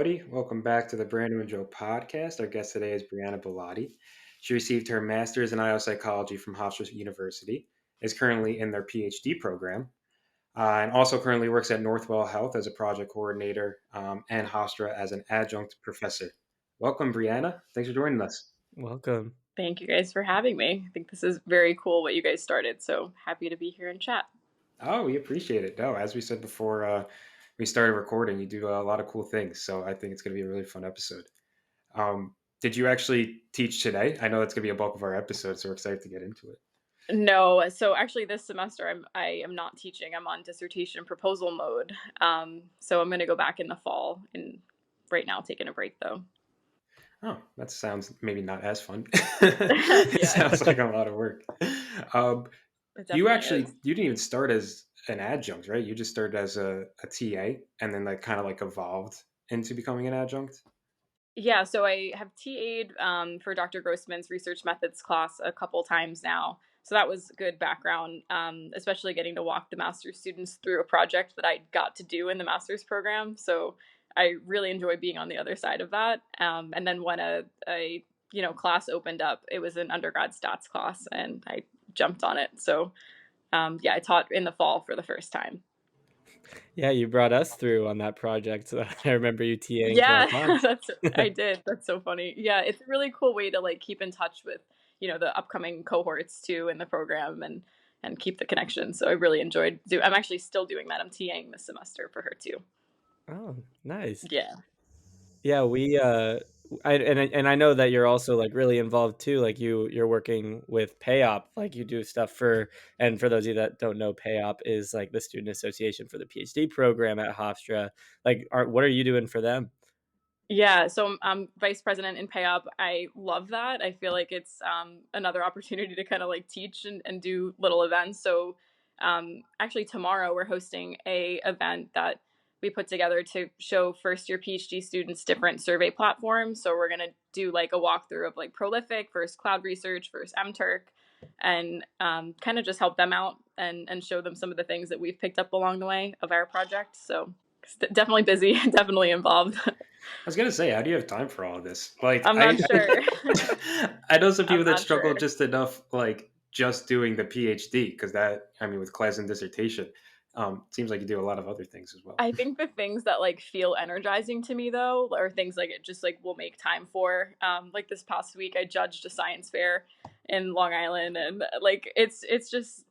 everybody. Welcome back to the Brandon and Joe podcast. Our guest today is Brianna Billotti. She received her master's in IO psychology from Hofstra University, is currently in their PhD program, and also currently works at Northwell Health as a project coordinator and Hofstra as an adjunct professor. Welcome, Brianna. Thanks for joining us. Welcome. Thank you guys for having me. I think this is very cool what you guys started. So happy to be here and chat. Oh, we appreciate it. No, as we said before we started recording, you do a lot of cool things. So I think it's going to be a really fun episode. Did you actually teach today? I know that's going to be a bulk of our episode, so we're excited to get into it. No, so actually this semester I am not teaching. I'm on dissertation proposal mode. So I'm going to go back in the fall and right now taking a break though. Oh, that sounds maybe not as fun. It Yeah, sounds like a lot of work. Um, it you definitely is. you didn't even start as an adjunct, right? You just started as a TA and then kind of evolved into becoming an adjunct. Yeah, so I have TA'd for Dr. Grossman's research methods class a couple times now. So that was good background, especially getting to walk the master's students through a project that I got to do in the master's program. So I really enjoy being on the other side of that. And then when a class opened up, it was an undergrad stats class, and I jumped on it. So yeah, I taught in the fall for the first time. Yeah, you brought us through on that project. So I remember you TAing for our Yeah, class. I did. That's so funny. Yeah, it's a really cool way to keep in touch with, the upcoming cohorts too in the program and keep the connection. So I really enjoyed I'm actually still doing that. I'm TAing this semester for her too. Oh, nice. Yeah. Yeah, I know that you're also really involved too. Like you're working with PayOp, like you do stuff and for those of you that don't know, PayOp is like the student association for the PhD program at Hofstra. What are you doing for them? Yeah, so I'm vice president in PayUp. I love that. I feel like it's another opportunity to kind of teach and do little events. So actually tomorrow we're hosting a event that we put together to show first year PhD students different survey platforms. So we're gonna do a walkthrough of Prolific, first Cloud Research, first MTurk, and kind of just help them out and show them some of the things that we've picked up along the way of our project. So definitely busy, definitely involved. I was gonna say, how do you have time for all of this? I'm not sure. I know some people I'm that not struggle sure. just enough, just doing the PhD, because with class and dissertation, seems like you do a lot of other things as well. I think the things that feel energizing to me though are things it just will make time for. Like this past week I judged a science fair in Long Island, and it's just,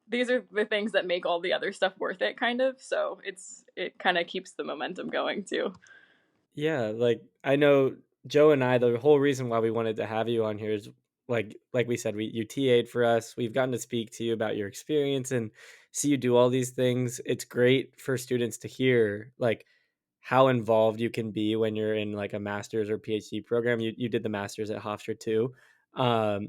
these are the things that make all the other stuff worth it kind of. So it kind of keeps the momentum going too. Yeah, I know Joe and I, the whole reason why we wanted to have you on here is like we said, you TA'd for us. We've gotten to speak to you about your experience and see you do all these things. It's great for students to hear how involved you can be when you're in a master's or PhD program. You did the master's at Hofstra too.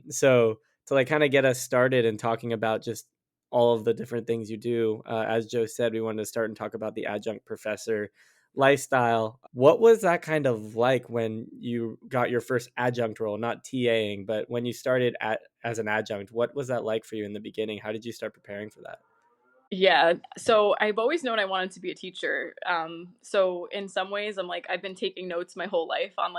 So to kind of get us started and talking about just all of the different things you do, as Joe said, we wanted to start and talk about the adjunct professor lifestyle. What was that kind of like when you got your first adjunct role, not TAing, but when you started as an adjunct? What was that like for you in the beginning? How did you start preparing for that? Yeah, so I've always known I wanted to be a teacher. So in some ways, I've been taking notes my whole life on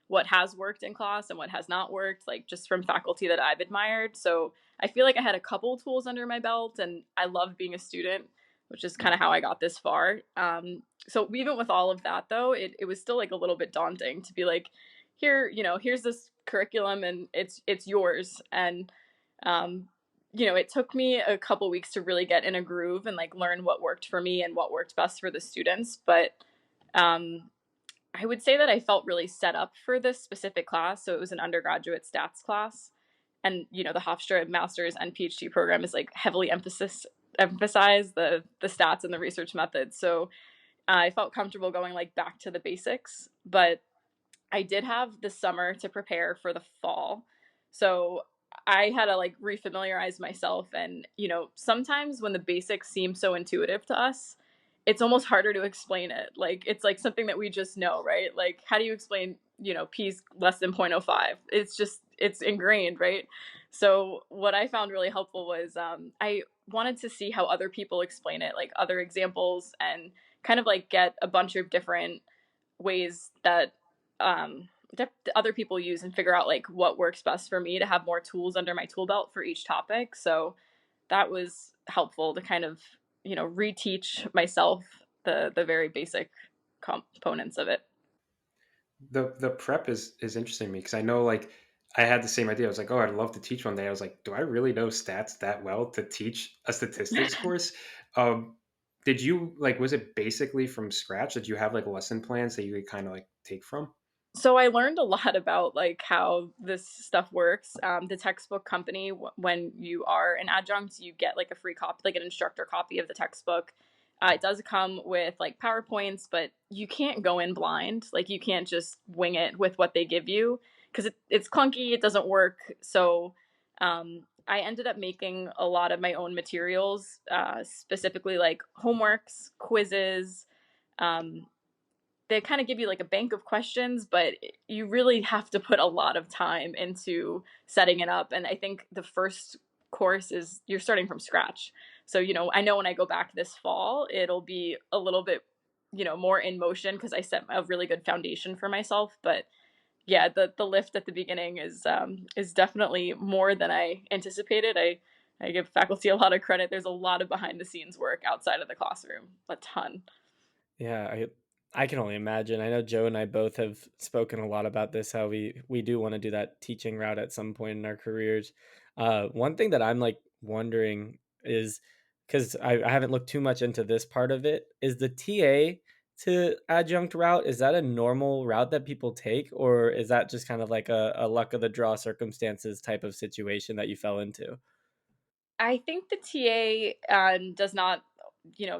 what has worked in class and what has not worked, just from faculty that I've admired. So I feel like I had a couple tools under my belt, and I love being a student, which is kind of how I got this far. So even with all of that, though, it was still a little bit daunting to be here, here's this curriculum, and it's yours, and it took me a couple weeks to really get in a groove and learn what worked for me and what worked best for the students. But um, I would say that I felt really set up for this specific class. So it was an undergraduate stats class, and the Hofstra master's and PhD program is heavily emphasize the stats and the research methods. So I felt comfortable going back to the basics, but I did have the summer to prepare for the fall. So I had to refamiliarize myself, and sometimes when the basics seem so intuitive to us, it's almost harder to explain it. It's something that we just know, right? How do you explain p's less than 0.05? It's ingrained, right? So what I found really helpful was I wanted to see how other people explain it, other examples, and kind of get a bunch of different ways that other people use and figure out like what works best for me to have more tools under my tool belt for each topic. So that was helpful to kind of, reteach myself the very basic components of it. The prep is interesting to me because I know like I had the same idea. I was like, oh, I'd love to teach one day. I was like, do I really know stats that well to teach a statistics course? Um, did you like was it basically from scratch? Did you have like lesson plans that you could kind of like take from? So I learned a lot about like how this stuff works. The textbook company, when you are an adjunct, you get like a free copy, like an instructor copy of the textbook. It does come with like PowerPoints, but you can't go in blind. Like you can't just wing it with what they give you because it's clunky. It doesn't work. So I ended up making a lot of my own materials, specifically like homeworks, quizzes. Um, they kind of give you like a bank of questions, but you really have to put a lot of time into setting it up. And I think the first course is you're starting from scratch. So, I know when I go back this fall, it'll be a little bit, more in motion because I set a really good foundation for myself. But yeah, the lift at the beginning is definitely more than I anticipated. I give faculty a lot of credit. There's a lot of behind the scenes work outside of the classroom, a ton. Yeah, I can only imagine. I know Joe and I both have spoken a lot about this, how we do want to do that teaching route at some point in our careers. One thing that I'm like wondering is because I haven't looked too much into this part of it, is the TA to adjunct route, is that a normal route that people take, or is that just kind of like a luck of the draw circumstances type of situation that you fell into? I think the TA does not,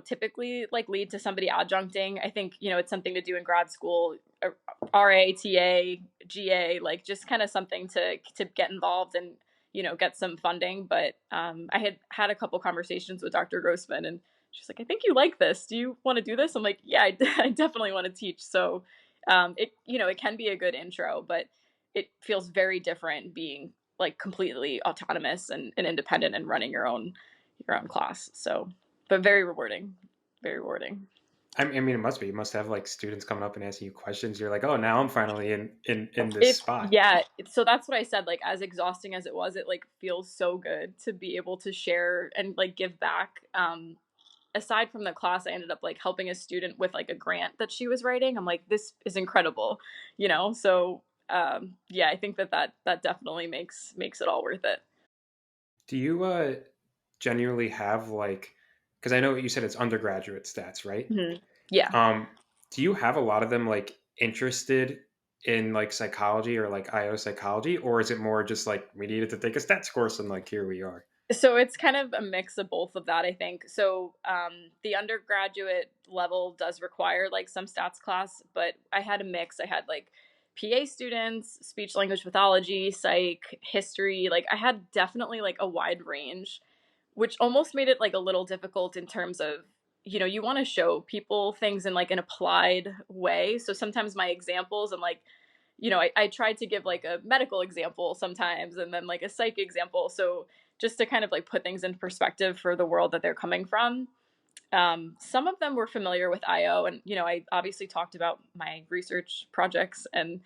typically like lead to somebody adjuncting. I think, it's something to do in grad school, RA, TA, GA, like just kind of something to get involved and, get some funding. But I had a couple conversations with Dr. Grossman and she's like, I think you like this. Do you want to do this? I'm like, yeah, I definitely want to teach. So it can be a good intro, but it feels very different being like completely autonomous and independent and running your own class. So, but very rewarding, very rewarding. I mean, it must be. You must have like students coming up and asking you questions. You're like, oh, now I'm finally in this It's spot. yeah. So that's what I said. Like as exhausting as it was, it like feels so good to be able to share and like give back. Aside from the class, I ended up like helping a student with like a grant that she was writing. I'm like, this is incredible, So yeah, I think that definitely makes it all worth it. Do you genuinely have like because I know you said it's undergraduate stats, right? Yeah. Um, do you have a lot of them like interested in like psychology or like IO psychology, or is it more just like we needed to take a stats course and like here we are? So it's kind of a mix of both of that, I think. So the undergraduate level does require like some stats class, but I had a mix. I had like PA students, speech language pathology, psych, history. Like I had definitely like a wide range, which almost made it like a little difficult in terms of, you want to show people things in like an applied way. So sometimes my examples, I'm like, I tried to give like a medical example sometimes and then like a psych example. So just to kind of like put things in perspective for the world that they're coming from. Some of them were familiar with IO, and I obviously talked about my research projects and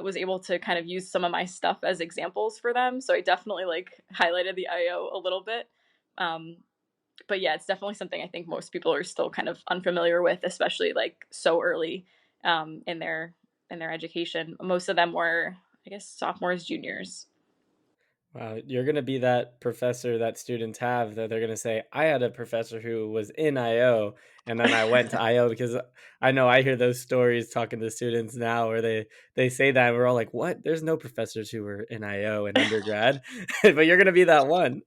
was able to kind of use some of my stuff as examples for them. So I definitely like highlighted the IO a little bit. Um, but yeah, it's definitely something I think most people are still kind of unfamiliar with, especially like so early in their education. Most of them were, I guess, sophomores, juniors. Wow, you're gonna be that professor that students have that they're gonna say, "I had a professor who was in IO, and then I went to IO," because I know I hear those stories talking to students now where they say that, and we're all like, "What? There's no professors who were in IO in undergrad," but you're gonna be that one.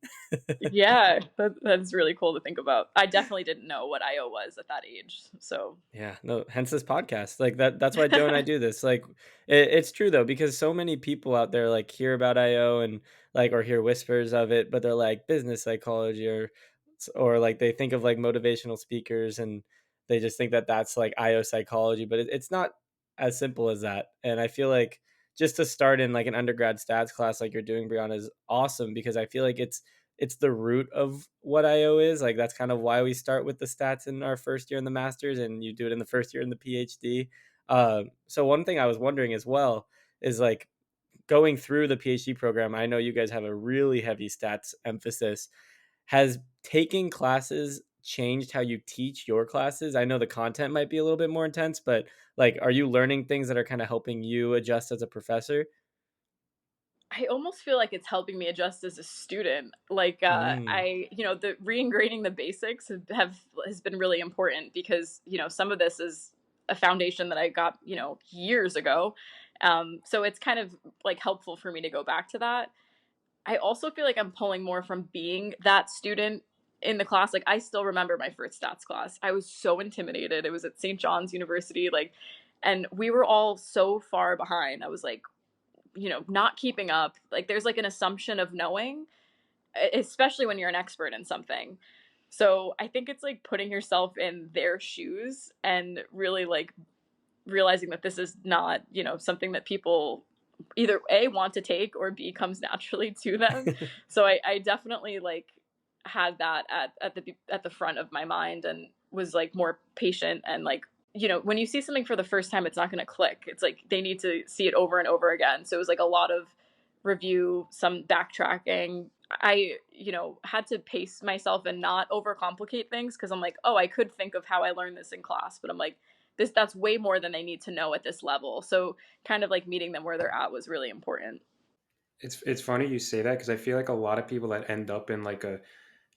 Yeah, that's really cool to think about. I definitely didn't know what IO was at that age. So, Yeah, no, hence this podcast. Like that's why Joe and I do this. Like it's true though, because so many people out there like hear about IO and like or hear whispers of it, but they're like business psychology or like they think of like motivational speakers and they just think that that's like IO psychology, but it's not as simple as that. And I feel like just to start in like an undergrad stats class like you're doing, Brianna, is awesome because I feel like it's the root of what IO is. Like that's kind of why we start with the stats in our first year in the masters, and you do it in the first year in the PhD. So one thing I was wondering as well is like going through the PhD program. I know you guys have a really heavy stats emphasis. Has taking classes changed how you teach your classes? I know the content might be a little bit more intense, but like, are you learning things that are kind of helping you adjust as a professor? I almost feel like it's helping me adjust as a student. Like, Mm. the reingraining the basics has been really important because some of this is a foundation that I got years ago. So it's kind of like helpful for me to go back to that. I also feel like I'm pulling more from being that student in the class. Like, I still remember my first stats class. I was so intimidated. It was at St. John's University, like, and we were all so far behind. I was like, not keeping up. Like, there's like an assumption of knowing, especially when you're an expert in something. So I think it's like putting yourself in their shoes and really like realizing that this is not, something that people either A want to take or B comes naturally to them. So I definitely like had that at the front of my mind and was like more patient and like when you see something for the first time it's not going to click. It's like they need to see it over and over again. So it was like a lot of review, some backtracking. I had to pace myself and not overcomplicate things because I'm like, oh, I could think of how I learned this in class, but I'm like, that's way more than they need to know at this level. So kind of like meeting them where they're at was really important. It's funny you say that because I feel like a lot of people that end up in like a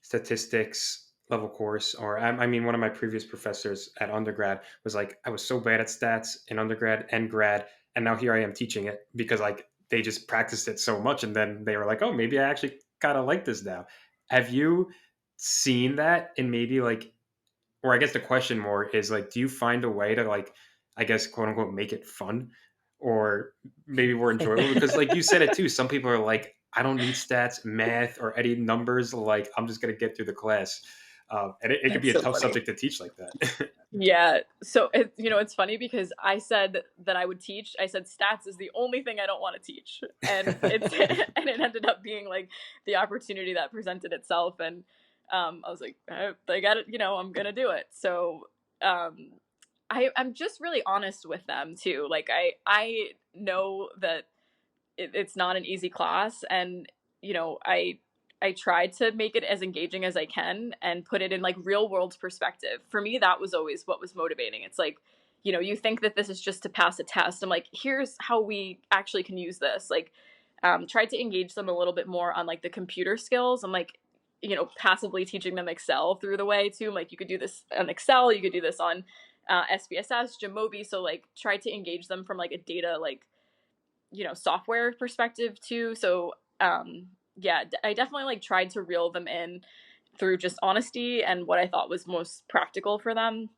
statistics level course, or I mean, one of my previous professors at undergrad was like, I was so bad at stats in undergrad and grad, and now here I am teaching it because like they just practiced it so much, and then they were like, oh, maybe I actually kind of like this now. Have you seen that in maybe like, or I guess the question more is like, do you find a way to like, I guess quote unquote make it fun or maybe more enjoyable? Because like you said it too, some people are like, I don't need stats, math, or any numbers. Like I'm just gonna get through the class, and it could be That's a so tough funny. subject to teach like that. Yeah. So it's funny because I said that I would teach. I said stats is the only thing I don't want to teach, and it's and it ended up being like the opportunity that presented itself, and I was like, I got it. I'm gonna do it. So um, I'm just really honest with them too. Like I know that it's not an easy class, and I tried to make it as engaging as I can and put it in like real world perspective. For me, that was always what was motivating. It's like, you think that this is just to pass a test. I'm like, here's how we actually can use this. Like, tried to engage them a little bit more on like the computer skills. I'm like, passively teaching them Excel through the way too. I'm like, you could do this on Excel, you could do this on SPSS, Jamovi. So like, try to engage them from like a data like software perspective too. So yeah, I definitely like tried to reel them in through just honesty and what I thought was most practical for them.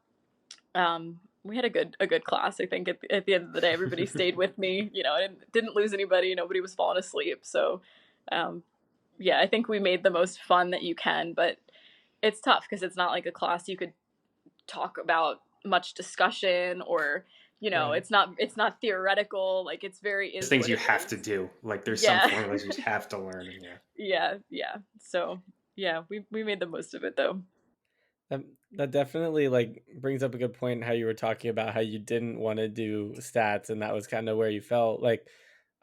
We had a good class. I think at the end of the day, everybody stayed with me. I didn't lose anybody. Nobody was falling asleep. So um, yeah, I think we made the most fun that you can, but it's tough because it's not like a class you could talk about much discussion or Right. it's not theoretical. Like, it's very There's is things what you it have to is. do. Like there's some Yeah. formulas you just have to learn. And yeah. Yeah, so yeah, we made the most of it though. That definitely like brings up a good point how you were talking about how you didn't want to do stats and that was kind of where you felt like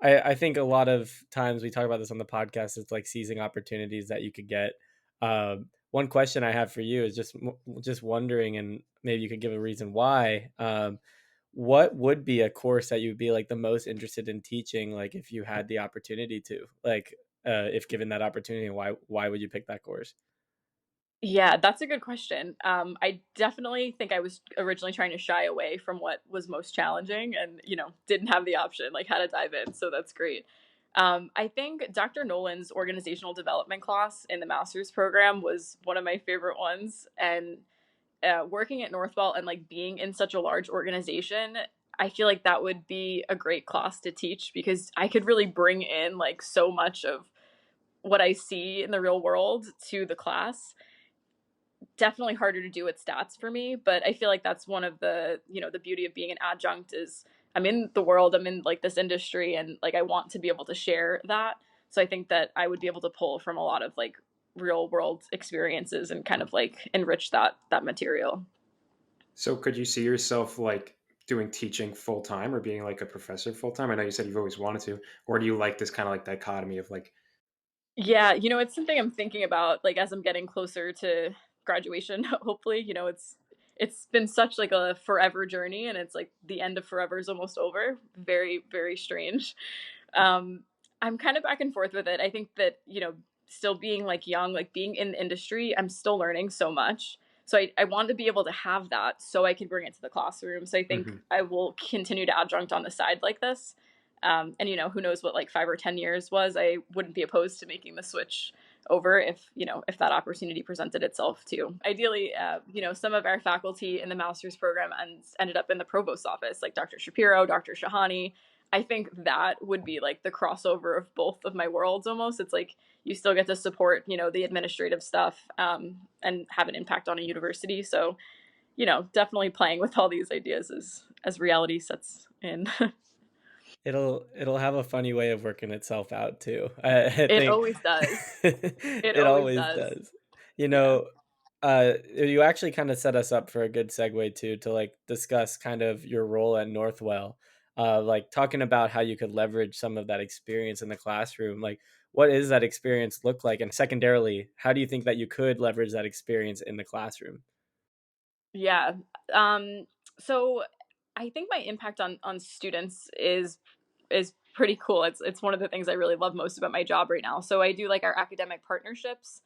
I think a lot of times we talk about this on the podcast. It's like seizing opportunities that you could get. One question I have for you is just wondering, and maybe you could give a reason why. What would be a course that you'd be like the most interested in teaching, like if you had the opportunity to, like if given that opportunity, why would you pick that course? Yeah, that's a good question. I definitely think I was originally trying to shy away from what was most challenging and, didn't have the option, like how to dive in. So that's great. I think Dr. Nolan's organizational development class in the master's program was one of my favorite ones. And working at Northwell and like being in such a large organization, I feel like that would be a great class to teach because I could really bring in like so much of what I see in the real world to the class. Definitely harder to do with stats for me, but I feel like that's one of the beauty of being an adjunct is I'm in the world, I'm in like this industry and like I want to be able to share that. So I think that I would be able to pull from a lot of like real world experiences and kind of like enrich that material. So could you see yourself like doing teaching full time or being like a professor full time? I know you said you've always wanted to, or do you like this kind of like dichotomy of like, Yeah, it's something I'm thinking about, like, as I'm getting closer to graduation, hopefully, it's been such, like, a forever journey, and it's, like, the end of forever is almost over. Very, very strange. Um, I'm kind of back and forth with it. I think that, still being, like, young, like, being in the industry, I'm still learning so much. So I want to be able to have that so I can bring it to the classroom. So I think mhm, I will continue to adjunct on the side like this. And who knows what like 5 or 10 years was? I wouldn't be opposed to making the switch over if that opportunity presented itself too. Ideally, some of our faculty in the master's program ended up in the provost's office, like Dr. Shapiro, Dr. Shahani. I think that would be like the crossover of both of my worlds almost. It's like you still get to support, the administrative stuff and have an impact on a university. So, definitely playing with all these ideas as reality sets in. It'll have a funny way of working itself out too. I It think always does. It it always always does. does. You Yeah. know, you actually kind of set us up for a good segue too to like discuss kind of your role at Northwell. Like talking about how you could leverage some of that experience in the classroom. Like, what is that experience look like? And secondarily, how do you think that you could leverage that experience in the classroom? Yeah. Um, so I think my impact on students is pretty cool. It's one of the things I really love most about my job right now. So I do like our academic partnerships.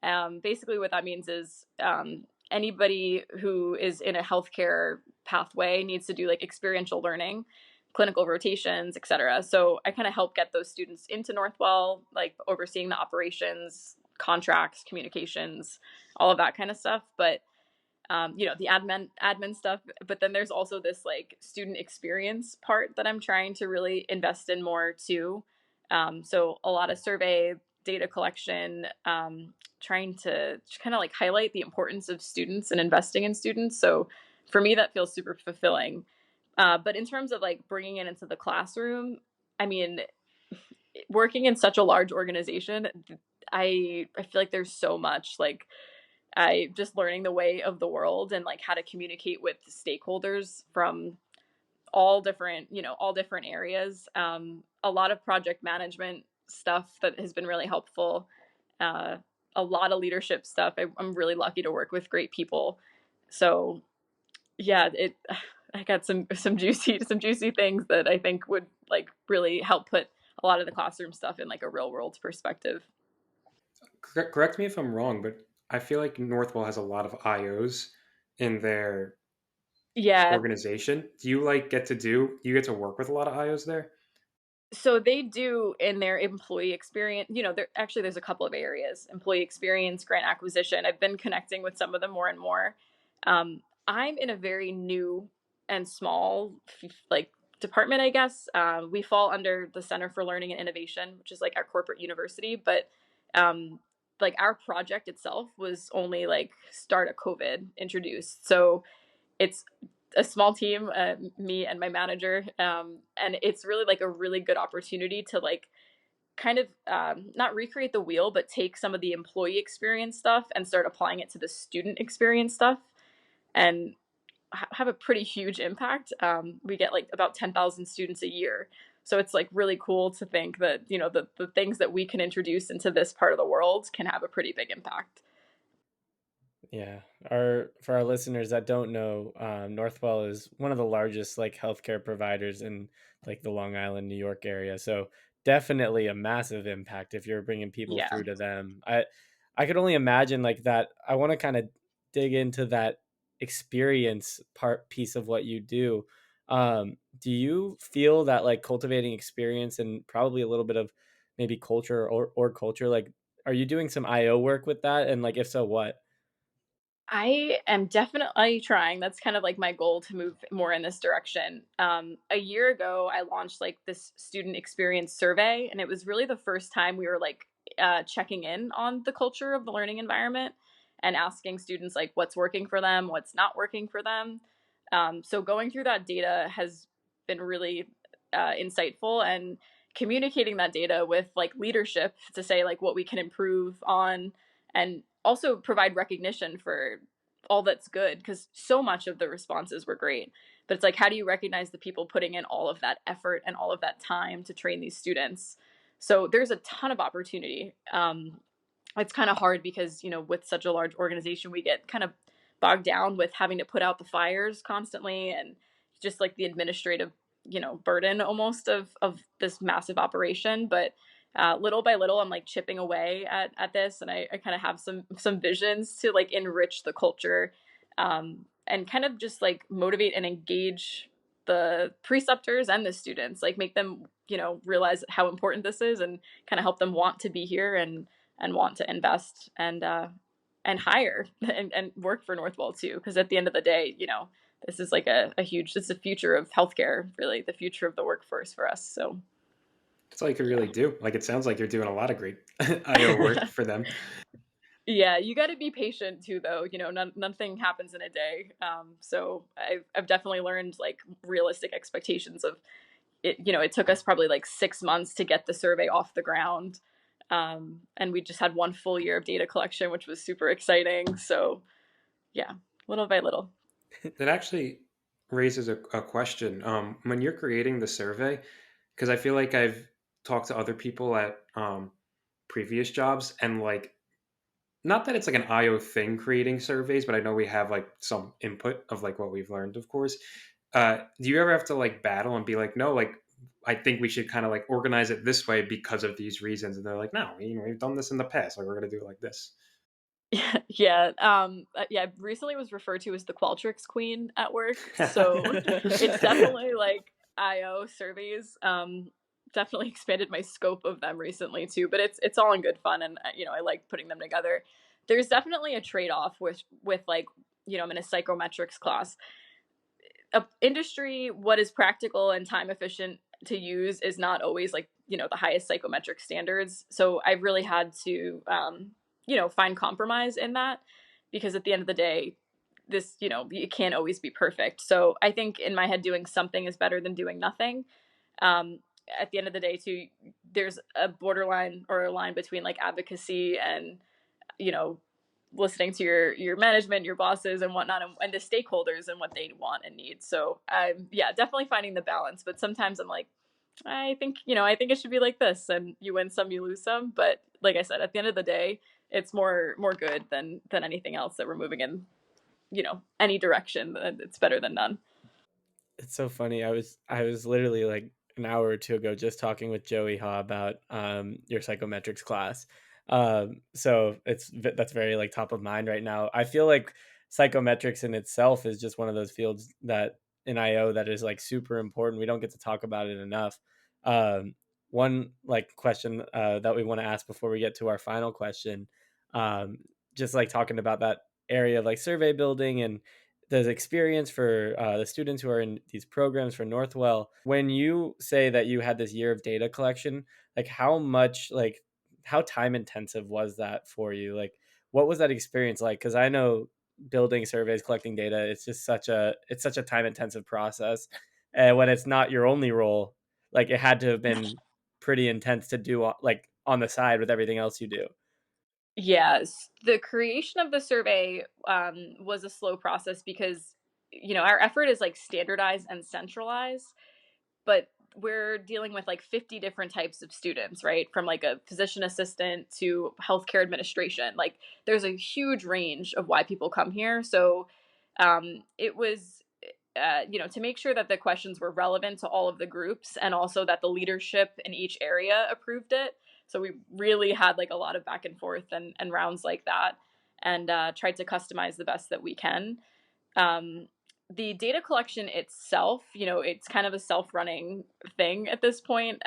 Basically, what that means is anybody who is in a healthcare pathway needs to do like experiential learning, clinical rotations, etc. So I kind of help get those students into Northwell, like overseeing the operations, contracts, communications, all of that kind of stuff. But the admin stuff. But then there's also this like student experience part that I'm trying to really invest in more too. So a lot of survey data collection, trying to kind of like highlight the importance of students and investing in students. So for me, that feels super fulfilling. But in terms of like bringing it into the classroom, I mean, working in such a large organization, I feel like there's so much like I just learning the way of the world and like how to communicate with stakeholders from all different areas. A lot of project management stuff that has been really helpful. Uh, a lot of leadership stuff. I'm really lucky to work with great people. So yeah, it. I got some juicy things that I think would like really help put a lot of the classroom stuff in like a real world perspective. correct me if I'm wrong, but I feel like Northwell has a lot of IOs in their Yeah, organization. Do you like you get to work with a lot of IOs there? so they do in their employee experience, there's a couple of areas: employee experience, grant acquisition. I've been connecting with some of them more and more. I'm in a very new and small like department, I guess. We fall under the Center for Learning and Innovation, which is like our corporate university, but um, like our project itself was only like start of COVID introduced. So it's a small team, me and my manager, and it's really like a really good opportunity to like kind of not recreate the wheel, but take some of the employee experience stuff and start applying it to the student experience stuff, and have a pretty huge impact. We get like about 10,000 students a year. So it's like really cool to think that, the things that we can introduce into this part of the world can have a pretty big impact. Yeah, our for our listeners that don't know, Northwell is one of the largest like healthcare providers in like the Long Island, New York area. So definitely a massive impact if you're bringing people Yeah. through to them. I could only imagine like that. I want to kind of dig into that experience part piece of what you do. Do you feel that like cultivating experience and probably a little bit of maybe culture or culture, like are you doing some IO work with that? And like if so, what? I am definitely trying. That's kind of like my goal to move more in this direction. A year ago, I launched like this student experience survey, and it was really the first time we were like checking in on the culture of the learning environment and asking students like what's working for them, what's not working for them. So going through that data has been really insightful, and communicating that data with like leadership to say like what we can improve on, and also provide recognition for all that's good, because so much of the responses were great. but it's like, how do you recognize the people putting in all of that effort and all of that time to train these students? So there's a ton of opportunity. It's kind of hard because, with such a large organization, we get kind of bogged down with having to put out the fires constantly, and just like the administrative, burden almost of this massive operation. But little by little, I'm like chipping away at this, and I kind of have some visions to like enrich the culture, and kind of just like motivate and engage the preceptors and the students, like make them, realize how important this is, and kind of help them want to be here, and want to invest, and hire and work for Northwell too. Because at the end of the day, this is like a huge, it's the future of healthcare, really the future of the workforce for us. So That's all you could really yeah. do. Like, it sounds like you're doing a lot of great IO work for them. Yeah, you got to be patient too, though. Nothing happens in a day. So I've definitely learned like realistic expectations of it. It took us probably like 6 months to get the survey off the ground. And we just had one full year of data collection, which was super exciting. So yeah, little by little. That actually raises a question. When you're creating the survey, because I feel like I've talked to other people at previous jobs, and like, not that it's like an IO thing creating surveys, but I know we have like some input of like what we've learned, of course. Do you ever have to like battle and be like, no, like, I think we should kind of like organize it this way because of these reasons? And they're like, no, we've done this in the past. Like, we're going to do it like this. Yeah. Yeah. Recently was referred to as the Qualtrics queen at work. So it's definitely like IO surveys. Definitely expanded my scope of them recently too, but it's all in good fun, and I like putting them together. There's definitely a trade off with like, I'm in a psychometrics class. Industry, what is practical and time efficient to use is not always like, the highest psychometric standards. So I've really had to, find compromise in that, because at the end of the day, this, it can't always be perfect. So I think in my head, doing something is better than doing nothing. Um, at the end of the day too, there's a borderline or a line between like advocacy and, you know, listening to your management, your bosses and whatnot, and the stakeholders and what they want and need. So I'm, yeah, definitely finding the balance. But sometimes I'm like, I think it should be like this, and you win some, you lose some. But like I said, at the end of the day, it's more good than anything else that we're moving in, any direction. It's better than none. It's so funny. I was literally like an hour or two ago just talking with Joey Ha about your psychometrics class. So that's very like top of mind right now. I feel like psychometrics in itself is just one of those fields that in IO that is like super important. We don't get to talk about it enough. Um, One like question that we want to ask before we get to our final question, um, just like talking about that area of like survey building and the experience for the students who are in these programs for Northwell. When you say that you had this year of data collection, like how much, like how time intensive was that for you? Like, what was that experience like? Because I know building surveys, collecting data, it's such a time intensive process, and when it's not your only role, like it had to have been pretty intense to do like on the side with everything else you do. Yes, the creation of the survey was a slow process because our effort is like standardized and centralized, but we're dealing with like 50 different types of students, right? From like a physician assistant to healthcare administration. Like there's a huge range of why people come here. So it was, to make sure that the questions were relevant to all of the groups, and also that the leadership in each area approved it. So we really had like a lot of back and forth and rounds like that, and tried to customize the best that we can. Um, the data collection itself, it's kind of a self-running thing at this point.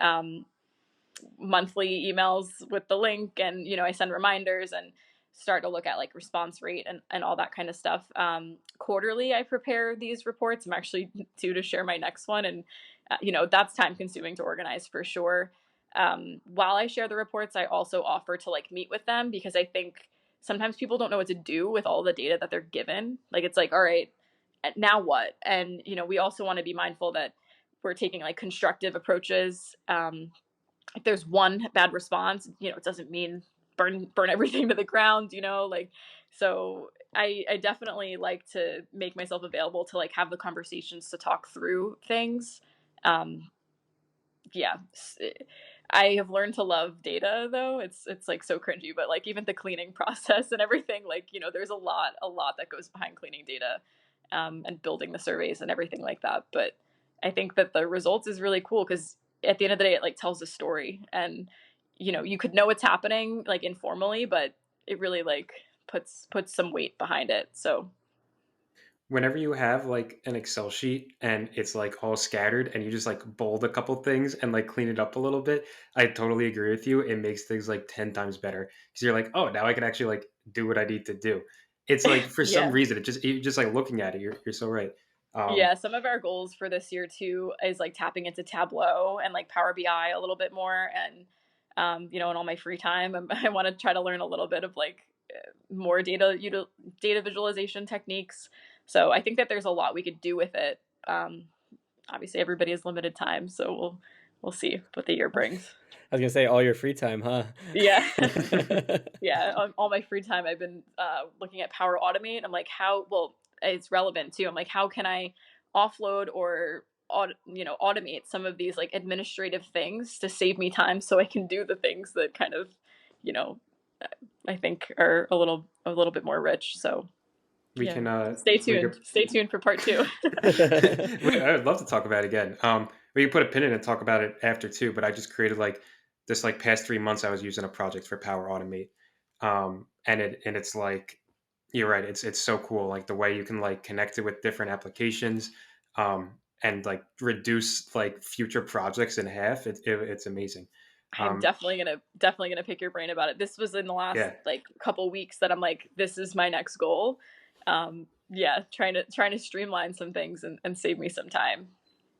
Monthly emails with the link, and I send reminders and start to look at like response rate and all that kind of stuff. Quarterly I prepare these reports. I'm actually due to share my next one, and that's time consuming to organize for sure. While I share the reports, I also offer to like meet with them, because I think sometimes people don't know what to do with all the data that they're given. Like it's like, all right, now what? And we also want to be mindful that we're taking like constructive approaches. If there's one bad response, it doesn't mean burn everything to the ground, like, so I definitely like to make myself available to like have the conversations to talk through things. Um, yeah, I have learned to love data though. It's like so cringy, but like even the cleaning process and everything, like there's a lot that goes behind cleaning data, and building the surveys and everything like that. But I think that the results is really cool because at the end of the day, it like tells a story, and you could know what's happening like informally, but it really like puts some weight behind it. So Whenever you have like an Excel sheet and it's like all scattered and you just like bold a couple things and like clean it up a little bit, I totally agree with you. It makes things like 10 times better because you're like, oh, now I can actually like do what I need to do. It's like for some yeah. reason, you're just like looking at it. You're so right. Um, Yeah, some of our goals for this year too is like tapping into Tableau and like Power BI a little bit more, and in all my free time, I want to try to learn a little bit of like more data visualization techniques. So I think that there's a lot we could do with it. Obviously, everybody has limited time, so we'll see what the year I brings. was gonna say all your free time, huh? Yeah. Yeah, on all my free time, I've been looking at Power Automate. I'm like, how? Well, it's relevant too. I'm like, how can I offload or automate some of these like administrative things to save me time so I can do the things that kind of, you know, I think are a little bit more rich. So we yeah, can stay we tuned. could Stay tuned for part two. I would love to talk about it again. We can put a pin in it and talk about it after too. But I just created like this like past 3 months I was using a project for Power Automate, and it's like you're right. It's so cool. Like the way you can like connect it with different applications, and like reduce like future projects in half. It's amazing. I'm Um, definitely gonna pick your brain about it. This was in the last yeah. like couple weeks that I'm like, this is my next goal. Yeah, trying to streamline some things and save me some time.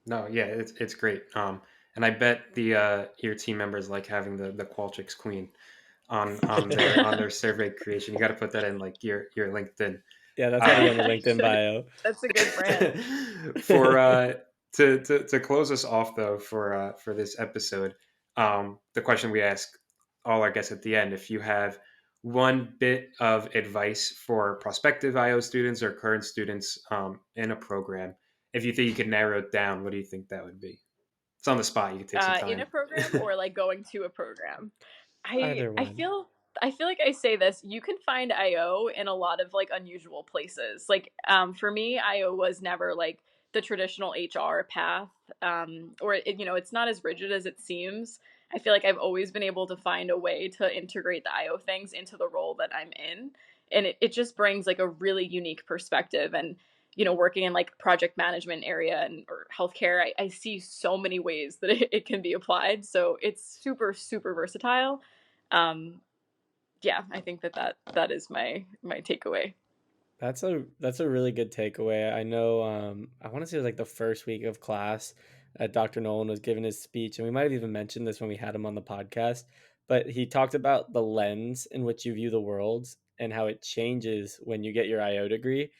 No, yeah, it's great. And I bet the your team members like having the Qualtrics Queen on their survey creation. You got to put that in like your LinkedIn. Yeah, that's gotta be Uh, on the I LinkedIn should. bio. That's a good brand. for to close us off though for this episode, the question we ask all our guests at the end: if you have one bit of advice for prospective IO students or current students in a program, if you think you could narrow it down, what do you think that would be? It's on the spot. You can take some In time. a program or like going to a program. I Either I one. feel I feel like I say this. You can find IO in a lot of like unusual places. Like for me, IO was never like the traditional HR path, or it's not as rigid as it seems. I feel like I've always been able to find a way to integrate the IO things into the role that I'm in, and it just brings like a really unique perspective. And working in like project management area and or healthcare, I see so many ways that it can be applied. So it's super, super versatile. Um, yeah, I think that is my takeaway. That's a really good takeaway. I know I want to say it was like the first week of class, Dr. Nolan was giving his speech, and we might have even mentioned this when we had him on the podcast, but he talked about the lens in which you view the world and how it changes when you get your IO degree.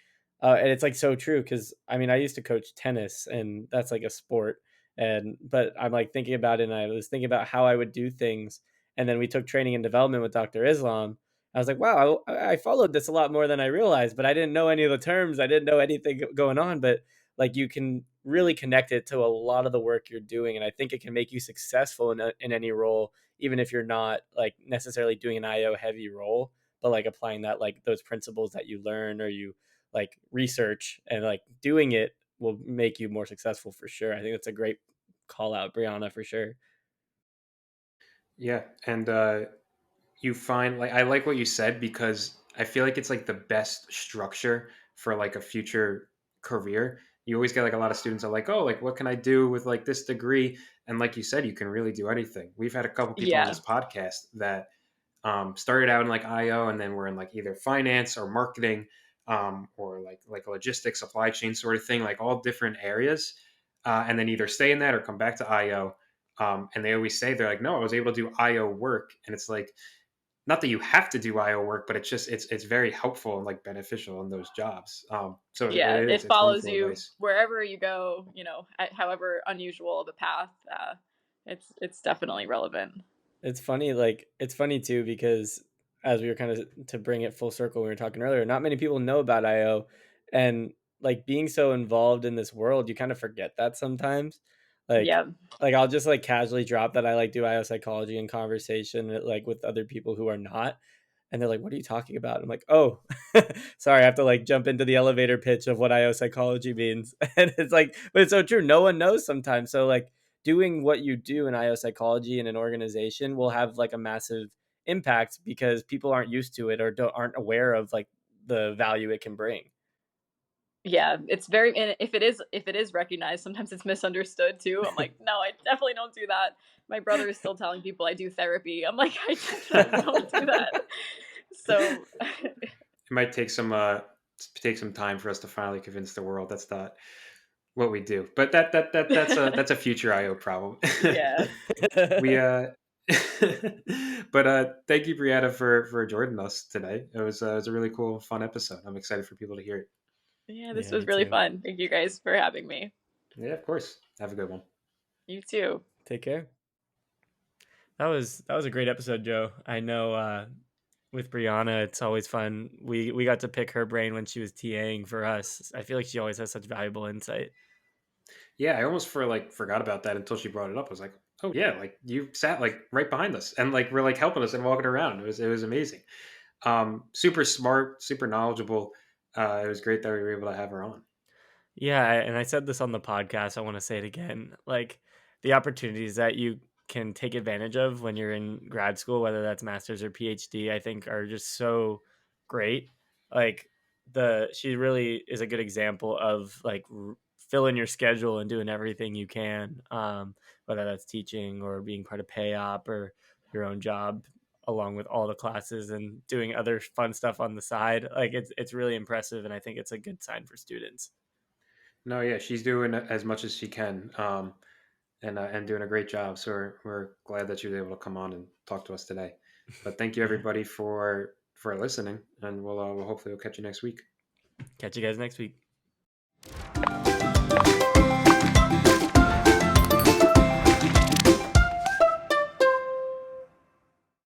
And it's like so true because I mean I used to coach tennis and that's like a sport, and but I'm like thinking about it and I was thinking about how I would do things, and then we took training and development with Dr. Islam. I was like, wow, I followed this a lot more than I realized, but I didn't know any of the terms. I didn't know anything going on, but like you can really connect it to a lot of the work you're doing. And I think it can make you successful in any role, even if you're not like necessarily doing an IO heavy role, but like applying that, like those principles that you learn or you like research and like doing it will make you more successful for sure. I think that's a great call out, Brianna, for sure. Yeah, and you find like I like what you said because I feel like it's like the best structure for like a future career. You always get like a lot of students are like, oh, like what can I do with like this degree? And like you said, you can really do anything. We've had a couple people on Yeah, this podcast that started out in like IO and then we're in like either finance or marketing, or like logistics, supply chain sort of thing, like all different areas, and then either stay in that or come back to IO. And they always say they're like, no, I was able to do IO work, and it's like not that you have to do IO work, but it's just it's very helpful and like beneficial in those jobs. So it yeah, is it it's really follows cool you advice. wherever you go. However unusual of a path, it's definitely relevant. It's funny, like it's funny too because as we were kind of to bring it full circle, we were talking earlier, not many people know about IO, and like being so involved in this world, you kind of forget that sometimes. Like, Yeah. I'll just like casually drop that I like do IO psychology in conversation like with other people who are not, and they're like, "What are you talking about?" I'm like, "Oh, sorry, I have to like jump into the elevator pitch of what IO psychology means," and it's like, but it's so true. No one knows sometimes. So like doing what you do in IO psychology in an organization will have like a massive impact because people aren't used to it or aren't aware of like the value it can bring. Yeah, it's very, and if it is recognized, sometimes it's misunderstood too. I'm like, "No, I definitely don't do that." My brother is still telling people I do therapy. I'm like, "I definitely don't do that." So, It might take some time for us to finally convince the world that's not what we do. But that's a future IO problem. yeah. We but thank you, Brianna, for joining us today. It was a really cool, fun episode. I'm excited for people to hear it. Yeah, this Yeah, was me really too. fun. Thank you guys for having me. Yeah, of course. Have a good one. You too. Take care. That was a great episode, Joe. I know with Brianna, it's always fun. We got to pick her brain when she was TAing for us. I feel like she always has such valuable insight. Yeah, I almost forgot about that until she brought it up. I was like, oh yeah, like you sat like right behind us and like we're like helping us and walking around. It was amazing. Super smart, super knowledgeable. It was great that we were able to have her on. Yeah, and I said this on the podcast. I want to say it again. Like the opportunities that you can take advantage of when you're in grad school, whether that's master's or PhD, I think are just so great. Like she really is a good example of like filling your schedule and doing everything you can, whether that's teaching or being part of pay op or your own job along with all the classes and doing other fun stuff on the side. Like it's really impressive, and I think it's a good sign for students. No, yeah, she's doing as much as she can, and doing a great job. So we're glad that she was able to come on and talk to us today. But thank you Yeah. everybody for listening, and we'll hopefully we'll catch you next week. Catch you guys next week.